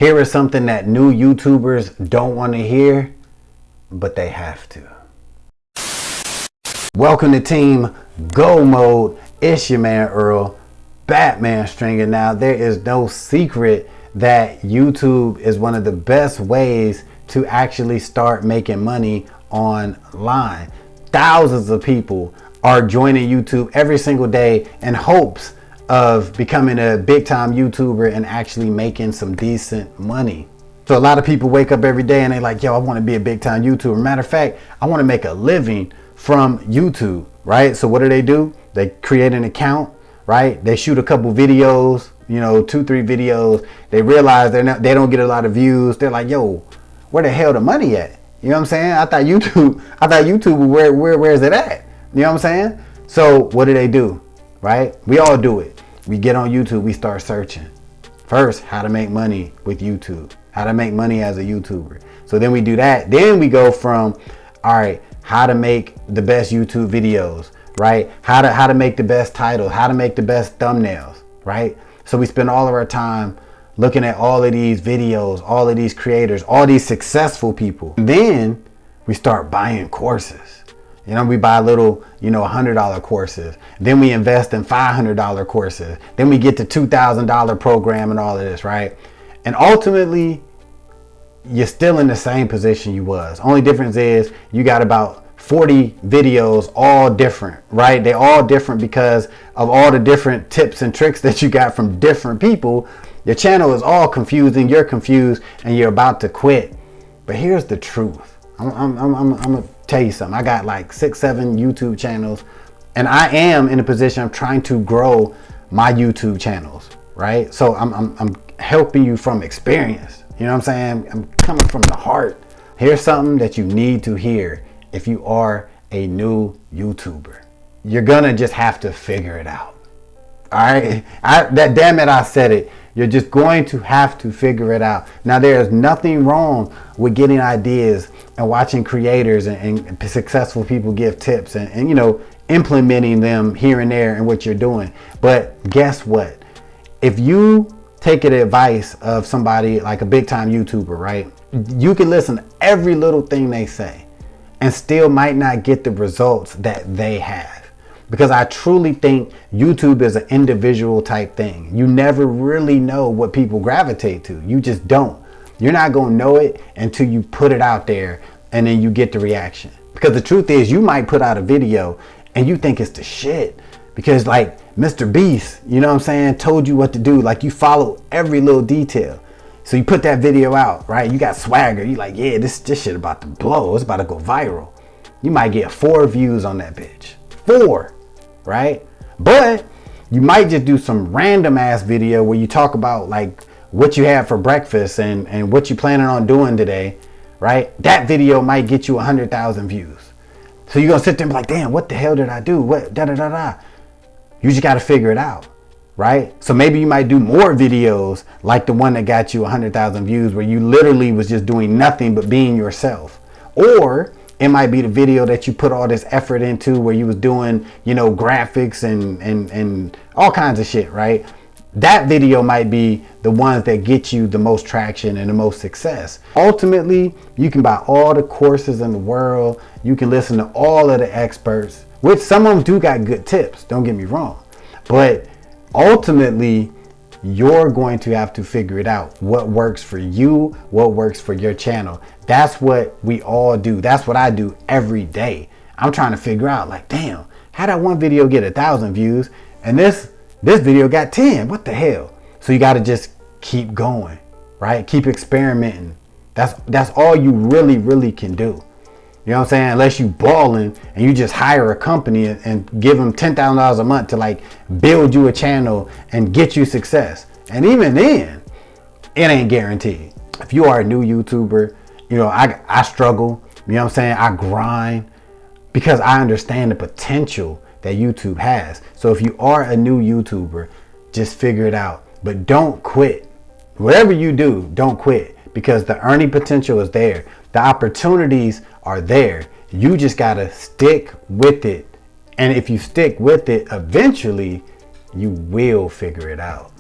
Here is something that new YouTubers don't want to hear, but they have to. Welcome to Team Go Mode. It's your man Earl, Batman Stringer. Now, there is no secret that YouTube is one of the best ways to actually start making money online. Thousands of people are joining YouTube every single day in hopes of becoming a big time YouTuber and actually making some decent money. So a lot of people wake up every day and they're like, yo, I want to be a big time YouTuber. Matter of fact, I want to make a living from YouTube, right? So what do? They create an account, right? They shoot a couple videos, 2-3 videos. They realize they don't get a lot of views. They're like, yo, where the hell the money at? You know what I'm saying? I thought YouTube, where is it at? You know what I'm saying? So what do? Right? We all do it. We get on YouTube, we start searching. First, how to make money with YouTube. How to make money as a YouTuber. So then we do that. Then we go from, all right, how to make the best YouTube videos, right? How to make the best titles, how to make the best thumbnails, right? So we spend all of our time looking at all of these videos, all of these creators, all these successful people. And then we start buying courses. We buy little, $100 courses. Then we invest in $500 courses. Then we get to $2,000 program and all of this, right? And ultimately, you're still in the same position you was. Only difference is you got about 40 videos, all different, right? They're all different because of all the different tips and tricks that you got from different people. Your channel is all confusing. You're confused and you're about to quit. But here's the truth. I'm gonna tell you something. I got like 6-7 YouTube channels, and I am in a position of trying to grow my YouTube channels, right? So I'm helping you from experience. You know what I'm saying? I'm coming from the heart. Here's something that you need to hear if you are a new YouTuber. You're gonna just have to figure it out. All right? Damn it, I said it. You're just going to have to figure it out. Now, there is nothing wrong with getting ideas and watching creators and successful people give tips and implementing them here and there in what you're doing. But guess what? If you take the advice of somebody like a big time YouTuber, right? You can listen to every little thing they say and still might not get the results that they have. Because I truly think YouTube is an individual type thing. You never really know what people gravitate to. You just don't. You're not going to know it until you put it out there and then you get the reaction. Because the truth is, you might put out a video and you think it's the shit. Because like Mr. Beast, told you what to do. Like you follow every little detail. So you put that video out, right? You got swagger. You like, yeah, this shit about to blow. It's about to go viral. You might get 4 views on that bitch. 4. Right? But you might just do some random ass video where you talk about like what you had for breakfast and what you planning on doing today, right? That video might get you 100,000 views. So you're gonna sit there and be like, damn, what the hell did I do? What You just gotta figure it out, right? So maybe you might do more videos like the one that got you 100,000 views where you literally was just doing nothing but being yourself. Or it might be the video that you put all this effort into where you was doing, graphics and all kinds of shit, right? That video might be the ones that get you the most traction and the most success. Ultimately, you can buy all the courses in the world. You can listen to all of the experts, which some of them do got good tips, don't get me wrong. But ultimately, you're going to have to figure it out. What works for you, what works for your channel. That's what we all do. That's what I do every day. I'm trying to figure out like, damn, how that one video get 1,000 views and this video got 10? What the hell? So you got to just keep going, right? Keep experimenting. That's all you really can do. You know what I'm saying? Unless you balling and you just hire a company and give them $10,000 a month to like build you a channel and get you success. And even then, it ain't guaranteed. If you are a new YouTuber, I struggle. You know what I'm saying? I grind because I understand the potential that YouTube has. So if you are a new YouTuber, just figure it out. But don't quit. Whatever you do, don't quit because the earning potential is there. The opportunities are there. You just gotta stick with it. And if you stick with it, eventually you will figure it out.